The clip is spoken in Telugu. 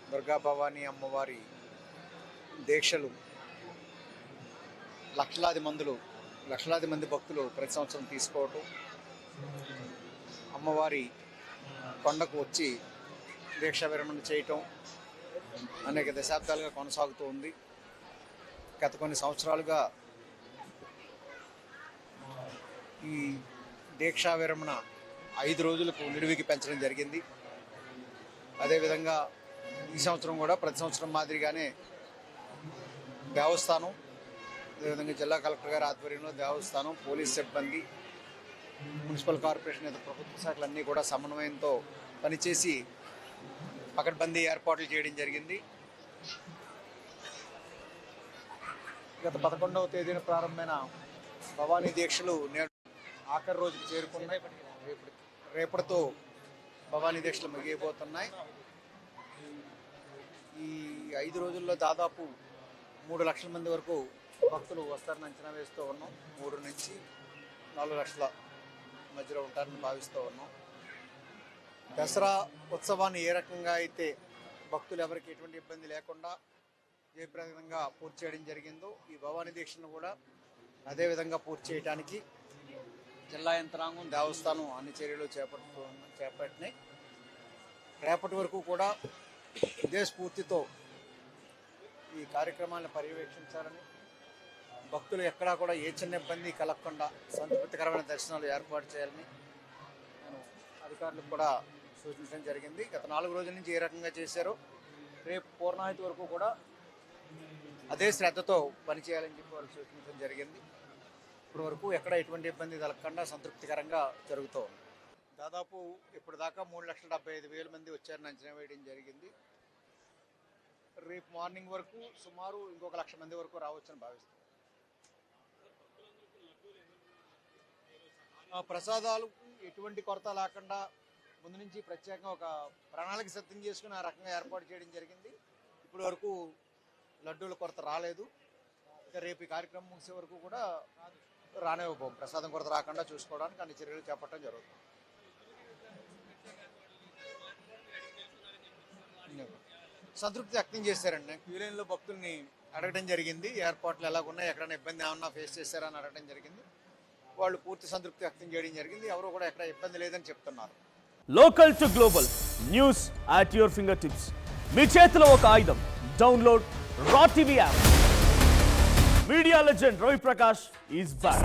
దుర్గా భవానీ అమ్మవారి దీక్షలు లక్షలాది మంది భక్తులు ప్రతి సంవత్సరం తీసుకోవటం, అమ్మవారి కొండకు వచ్చి దీక్షా విరమణ చేయటం అనేక దశాబ్దాలుగా కొనసాగుతూ ఉంది. గత కొన్ని సంవత్సరాలుగా ఈ దీక్షా విరమణ 5 రోజులకు నిడివికి పెంచడం జరిగింది. అదేవిధంగా ఈ సంవత్సరం కూడా ప్రతి సంవత్సరం మాదిరిగానే దేవస్థానం, అదేవిధంగా జిల్లా కలెక్టర్ గారి ఆధ్వర్యంలో దేవస్థానం, పోలీస్ సిబ్బంది, మున్సిపల్ కార్పొరేషన్ ఇతర ప్రభుత్వ శాఖలన్నీ కూడా సమన్వయంతో పనిచేసి పకడ్బందీ ఏర్పాట్లు చేయడం జరిగింది. గత 11వ తేదీన ప్రారంభమైన భవానీ దీక్షలు నేడు ఆఖరి రోజుకి చేరుకున్నాయి. రేపటితో భవానీ దీక్షలు ముగియబోతున్నాయి. ఈ 5 రోజుల్లో దాదాపు 3 లక్షల మంది వరకు భక్తులు వస్తారని అంచనా వేస్తూ ఉన్నాం. 3 నుంచి 4 లక్షల మధ్యలో ఉంటారని భావిస్తూ ఉన్నాం. దసరా ఉత్సవాన్ని ఏ రకంగా అయితే భక్తులు ఎవరికి ఎటువంటి ఇబ్బంది లేకుండా జయప్రదంగా పూర్తి చేయడం జరిగిందో, ఈ భవానీ దీక్షను కూడా అదేవిధంగా పూర్తి చేయడానికి జిల్లా యంత్రాంగం, దేవస్థానం అన్ని చర్యలు చేపట్టినాయి. రేపటి వరకు కూడా ఇదే స్ఫూర్తితో ఈ కార్యక్రమాలను పర్యవేక్షించాలని, భక్తులు ఎక్కడా కూడా ఏ చిన్న ఇబ్బంది కలగకుండా సంతృప్తికరమైన దర్శనాలు ఏర్పాటు చేయాలని నేను అధికారులకు కూడా సూచించడం జరిగింది. గత 4 రోజుల నుంచి ఏ రకంగా చేశారో రేపు పూర్ణాహుతి వరకు కూడా అదే శ్రద్ధతో పనిచేయాలని చెప్పి వాళ్ళు సూచించడం జరిగింది. ఇప్పటి వరకు ఎక్కడ ఎటువంటి ఇబ్బంది కలగకుండా సంతృప్తికరంగా జరుగుతూ ఉంది. దాదాపు ఇప్పటిదాకా 3,75,000 మంది వచ్చారని అంచనా వేయడం జరిగింది. రేపు మార్నింగ్ వరకు సుమారు ఇంకొక 1,00,000 మంది వరకు రావచ్చని భావిస్తాం. ప్రసాదాలు ఎటువంటి కొరత లేకుండా ముందు నుంచి ప్రత్యేకంగా ఒక ప్రణాళిక సిద్ధం చేసుకుని ఆ రకంగా ఏర్పాటు చేయడం జరిగింది. ఇప్పటి వరకు లడ్డూల కొరత రాలేదు. ఇక రేపు ఈ కార్యక్రమం ముగిసే వరకు కూడా రానివ్వబోం. ప్రసాదం కొరత రాకుండా చూసుకోవడానికి అన్ని చర్యలు చేపట్టడం జరుగుతుంది. సంతృప్తి వ్యక్తం చేశారండి. క్యూలైన్లో భక్తుల్ని అడగడం జరిగింది, ఏర్పాట్లు ఎలాగున్నాయి, ఎక్కడైనా ఇబ్బంది ఏమన్నా ఫేస్ చేశారని అడగడం జరిగింది. వాళ్ళు పూర్తి సంతృప్తి వ్యక్తం చేయడం జరిగింది. ఎవరు కూడా ఎక్కడ ఇబ్బంది లేదని చెప్తున్నారు. Local to global news at your fingertips. మీ చేతిలో ఒక ఆయుధం. Download Raw TV app. Media legend Ravi Prakash is back.